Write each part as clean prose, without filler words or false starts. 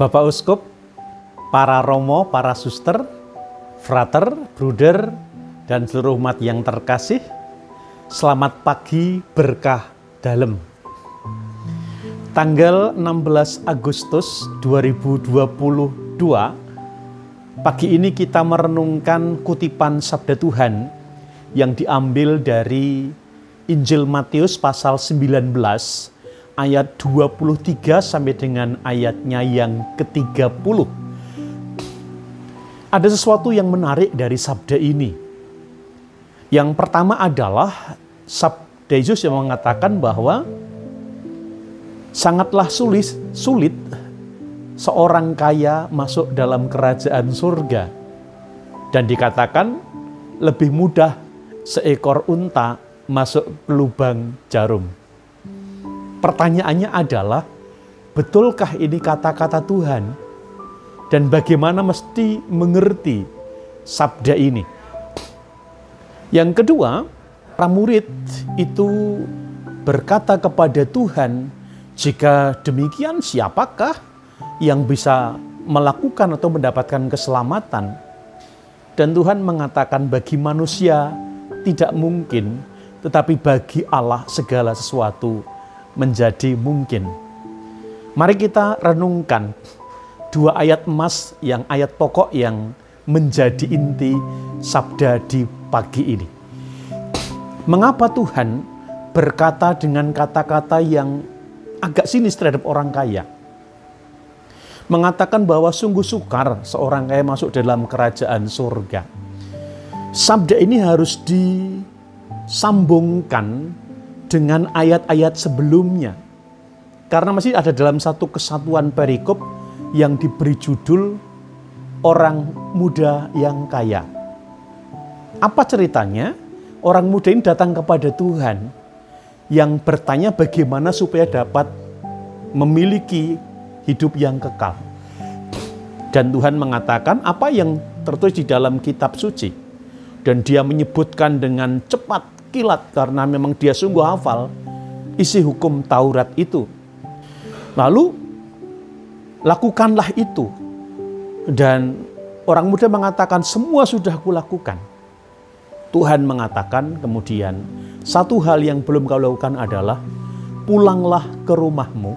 Bapak Uskup, para romo, para suster, frater, bruder, dan seluruh umat yang terkasih, selamat pagi berkah dalem. Tanggal 16 Agustus 2022, pagi ini kita merenungkan kutipan sabda Tuhan yang diambil dari Injil Matius pasal 19 ayat 23 sampai dengan ayatnya yang ke-30. Ada sesuatu yang menarik dari sabda ini. Yang pertama adalah sabda Yesus yang mengatakan bahwa sangatlah sulit seorang kaya masuk dalam kerajaan surga. Dan dikatakan lebih mudah seekor unta masuk ke lubang jarum. Pertanyaannya adalah, betulkah ini kata-kata Tuhan? Dan bagaimana mesti mengerti sabda ini? Yang kedua, para murid itu berkata kepada Tuhan, jika demikian siapakah yang bisa melakukan atau mendapatkan keselamatan? Dan Tuhan mengatakan bagi manusia tidak mungkin, tetapi bagi Allah segala sesuatu menjadi mungkin. Mari kita renungkan dua ayat emas, yang ayat pokok yang menjadi inti sabda di pagi ini. Mengapa Tuhan berkata dengan kata-kata yang agak sinis terhadap orang kaya? Mengatakan bahwa sungguh sukar seorang kaya masuk dalam kerajaan surga. Sabda ini harus disambungkan dengan ayat-ayat sebelumnya. Karena masih ada dalam satu kesatuan perikop yang diberi judul Orang Muda yang Kaya. Apa ceritanya? Orang muda ini datang kepada Tuhan yang bertanya bagaimana supaya dapat memiliki hidup yang kekal. Dan Tuhan mengatakan apa yang tertulis di dalam kitab suci. Dan dia menyebutkan dengan cepat kilat karena memang dia sungguh hafal isi hukum Taurat itu. Lalu lakukanlah itu. Dan orang muda mengatakan semua sudah kulakukan. Tuhan mengatakan kemudian satu hal yang belum kau lakukan adalah pulanglah ke rumahmu,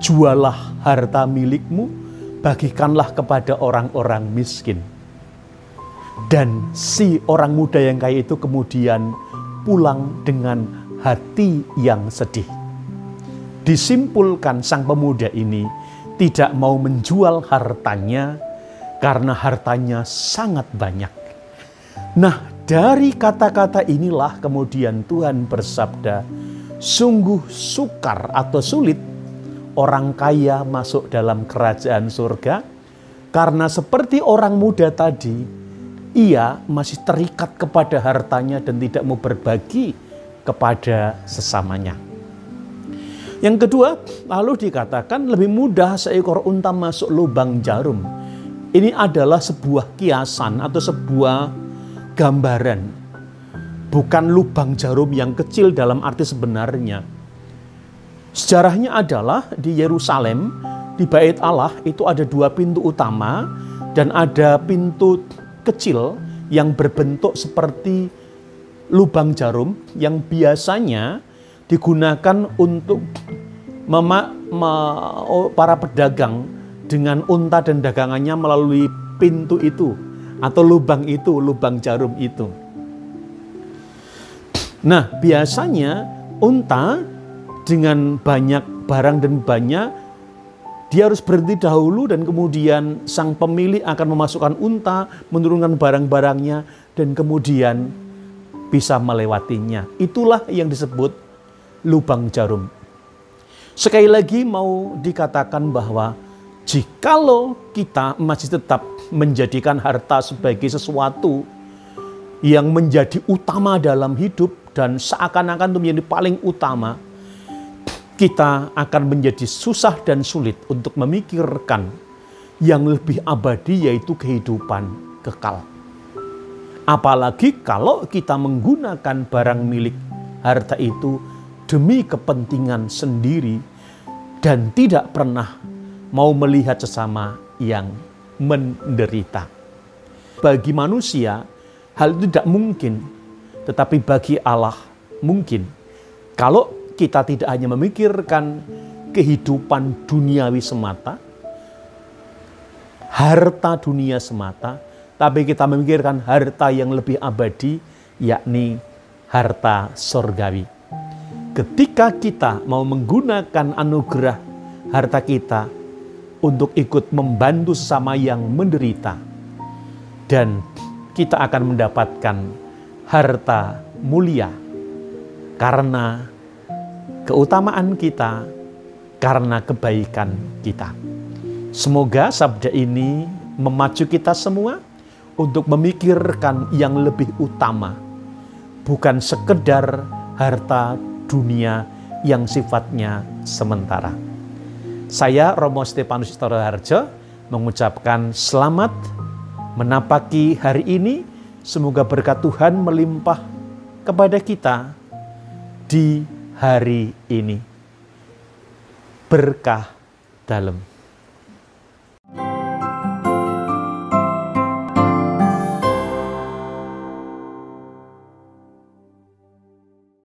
jualah harta milikmu, bagikanlah kepada orang-orang miskin. Dan si orang muda yang kaya itu kemudian pulang dengan hati yang sedih. Disimpulkan sang pemuda ini tidak mau menjual hartanya karena hartanya sangat banyak. Nah, dari kata-kata inilah kemudian Tuhan bersabda, sungguh sukar atau sulit orang kaya masuk dalam kerajaan surga, karena seperti orang muda tadi, ia masih terikat kepada hartanya dan tidak mau berbagi kepada sesamanya. Yang kedua, lalu dikatakan lebih mudah seekor unta masuk lubang jarum. Ini adalah sebuah kiasan atau sebuah gambaran. Bukan lubang jarum yang kecil dalam arti sebenarnya. Sejarahnya adalah di Yerusalem, di Bait Allah itu ada dua pintu utama dan ada pintu kecil yang berbentuk seperti lubang jarum yang biasanya digunakan untuk para pedagang dengan unta dan dagangannya melalui pintu itu atau lubang itu, lubang jarum itu. Nah, biasanya unta dengan banyak barang dan banyak, dia harus berhenti dahulu dan kemudian sang pemilik akan memasukkan unta, menurunkan barang-barangnya dan kemudian bisa melewatinya. Itulah yang disebut lubang jarum. Sekali lagi mau dikatakan bahwa jikalau kita masih tetap menjadikan harta sebagai sesuatu yang menjadi utama dalam hidup dan seakan-akan itu menjadi paling utama, kita akan menjadi susah dan sulit untuk memikirkan yang lebih abadi, yaitu kehidupan kekal. Apalagi kalau kita menggunakan barang milik harta itu demi kepentingan sendiri dan tidak pernah mau melihat sesama yang menderita. Bagi manusia, hal itu tidak mungkin, tetapi bagi Allah mungkin. Kalau kita tidak hanya memikirkan kehidupan duniawi semata, harta dunia semata, tapi kita memikirkan harta yang lebih abadi, yakni harta sorgawi. Ketika kita mau menggunakan anugerah harta kita untuk ikut membantu sesama yang menderita, dan kita akan mendapatkan harta mulia karena keutamaan kita, karena kebaikan kita. Semoga sabda ini memacu kita semua untuk memikirkan yang lebih utama, bukan sekedar harta dunia yang sifatnya sementara. Saya Romo Stefanus Toroharjo mengucapkan selamat menapaki hari ini. Semoga berkat Tuhan melimpah kepada kita di hari ini. Berkah dalam.